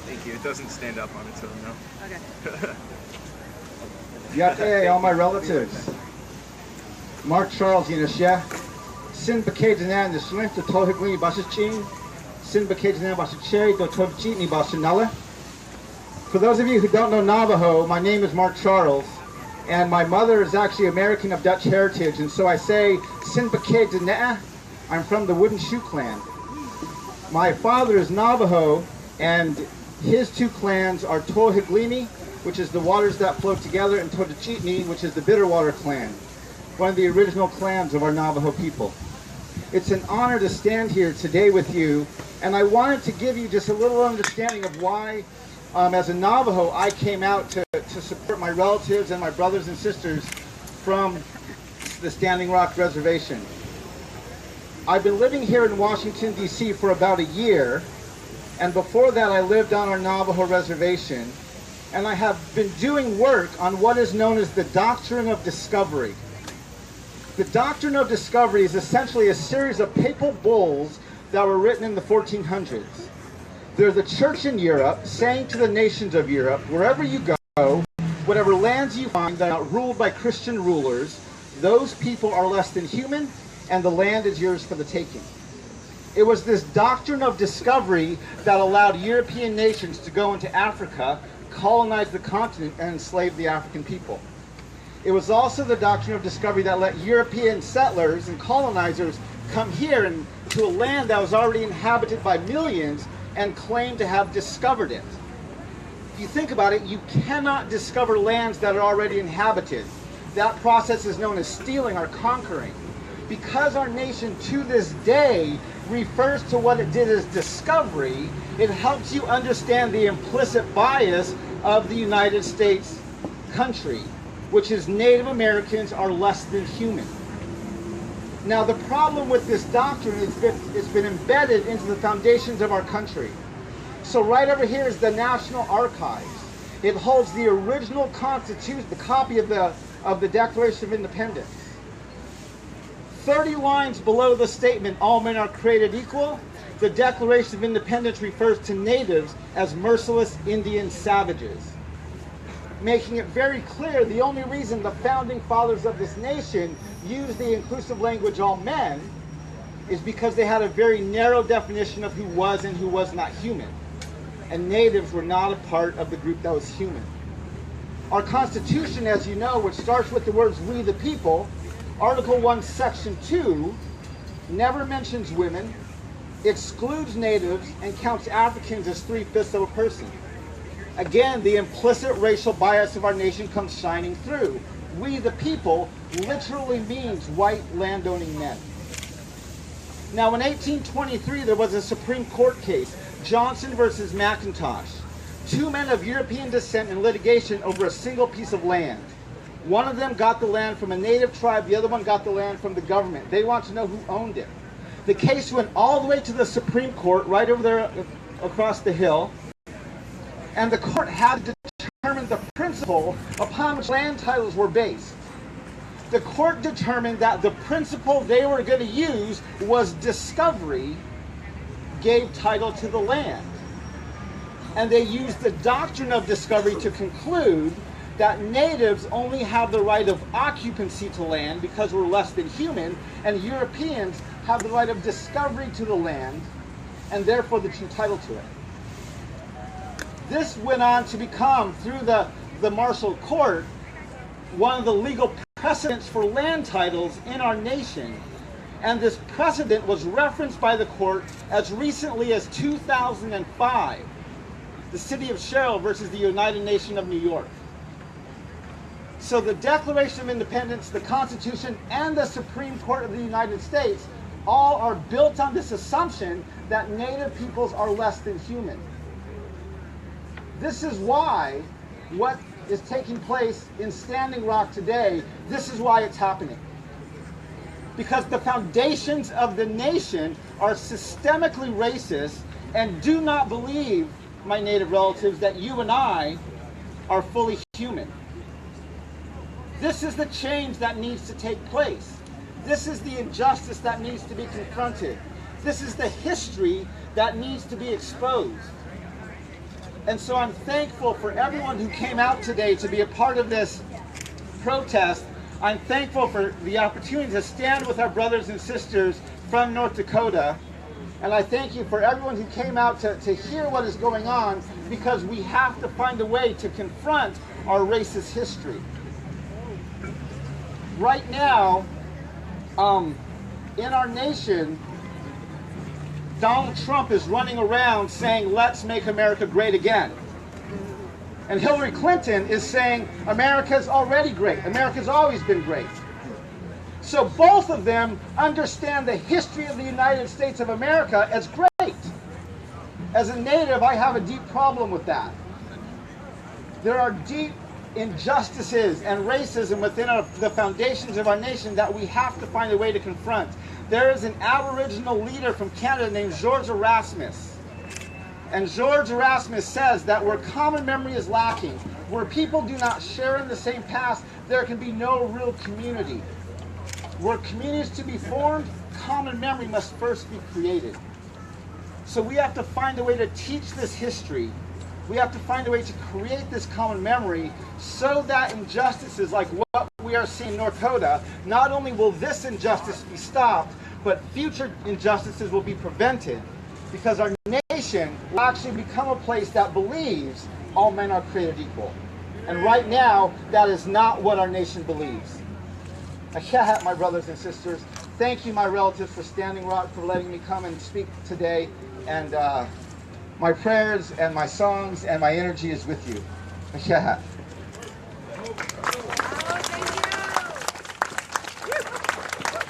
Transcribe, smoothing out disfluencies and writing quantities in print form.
Thank you. It doesn't stand up on its own, no. Okay. Yate, all my relatives. Mark Charles, Yinashia. Sin Bakajanan, the Smith, the Tohigli Basichin. Sin Bakajanan Basiche, the Tojitni Basinala. For those of you who don't know Navajo, my name is Mark Charles, and my mother is actually American of Dutch heritage, and so I say Sin Bakajanan. I'm from the Wooden Shoe Clan. My father is Navajo, and his two clans are Tohiglini, which is the waters that flow together, and Totochitni, which is the Bitterwater clan, one of the original clans of our Navajo people. It's an honor to stand here today with you, and I wanted to give you just a little understanding of why, as a Navajo, I came out to support my relatives and my brothers and sisters from the Standing Rock Reservation. I've been living here in Washington, D.C. for about a year, and before that I lived on our Navajo reservation, and I have been doing work on what is known as the Doctrine of Discovery. The Doctrine of Discovery is essentially a series of papal bulls that were written in the 1400s. There's a church in Europe saying to the nations of Europe, wherever you go, whatever lands you find that are ruled by Christian rulers, those people are less than human, and the land is yours for the taking. It was this doctrine of discovery that allowed European nations to go into Africa, colonize the continent, and enslave the African people. It was also the doctrine of discovery that let European settlers and colonizers come here and to a land that was already inhabited by millions and claim to have discovered it. If you think about it, you cannot discover lands that are already inhabited. That process is known as stealing or conquering. Because our nation to this day refers to what it did as discovery, it helps you understand the implicit bias of the United States country, which is Native Americans are less than human. Now the problem with this doctrine is it's been embedded into the foundations of our country. So right over here is the National Archives. It holds the original Constitution, the copy of the Declaration of Independence. 30 lines below the statement, all men are created equal, the Declaration of Independence refers to natives as merciless Indian savages, making it very clear the only reason the founding fathers of this nation used the inclusive language all men is because they had a very narrow definition of who was and who was not human. And natives were not a part of the group that was human. Our Constitution, as you know, which starts with the words "we the people," Article 1, Section 2, never mentions women, excludes natives, and counts Africans as 3/5 of a person. Again, the implicit racial bias of our nation comes shining through. We the people literally means white landowning men. Now in 1823 there was a Supreme Court case, Johnson versus McIntosh. Two men of European descent in litigation over a single piece of land. One of them got the land from a native tribe, the other one got the land from the government. They want to know who owned it. The case went all the way to the Supreme Court, right over there across the hill, and the court had to determine the principle upon which land titles were based. The court determined that the principle they were going to use was discovery, gave title to the land. And they used the doctrine of discovery to conclude that natives only have the right of occupancy to land because we're less than human, and Europeans have the right of discovery to the land, and therefore the true title to it. This went on to become, through the martial court, one of the legal precedents for land titles in our nation. And this precedent was referenced by the court as recently as 2005, the city of Sherrill versus the United Nations of New York. So the Declaration of Independence, the Constitution, and the Supreme Court of the United States all are built on this assumption that native peoples are less than human. This is why what is taking place in Standing Rock today, this is why it's happening. Because the foundations of the nation are systemically racist and do not believe, my native relatives, that you and I are fully human. This is the change that needs to take place. This is the injustice that needs to be confronted. This is the history that needs to be exposed. And so I'm thankful for everyone who came out today to be a part of this protest. I'm thankful for the opportunity to stand with our brothers and sisters from North Dakota. And I thank you for everyone who came out to hear what is going on, because we have to find a way to confront our racist history. Right now, in our nation, Donald Trump is running around saying, let's make America great again. And Hillary Clinton is saying, America's already great. America's always been great. So both of them understand the history of the United States of America as great. As a native, I have a deep problem with that. There are deep injustices and racism within the foundations of our nation that we have to find a way to confront. There is an Aboriginal leader from Canada named George Erasmus. And George Erasmus says that where common memory is lacking, where people do not share in the same past, there can be no real community. Where communities to be formed, common memory must first be created. So we have to find a way to teach this history. We have to find a way to create this common memory so that injustices like what we are seeing in North Dakota, not only will this injustice be stopped, but future injustices will be prevented, because our nation will actually become a place that believes all men are created equal. And right now, that is not what our nation believes. My brothers and sisters, thank you, my relatives, for Standing Rock, for letting me come and speak today. And my prayers and my songs and my energy is with you.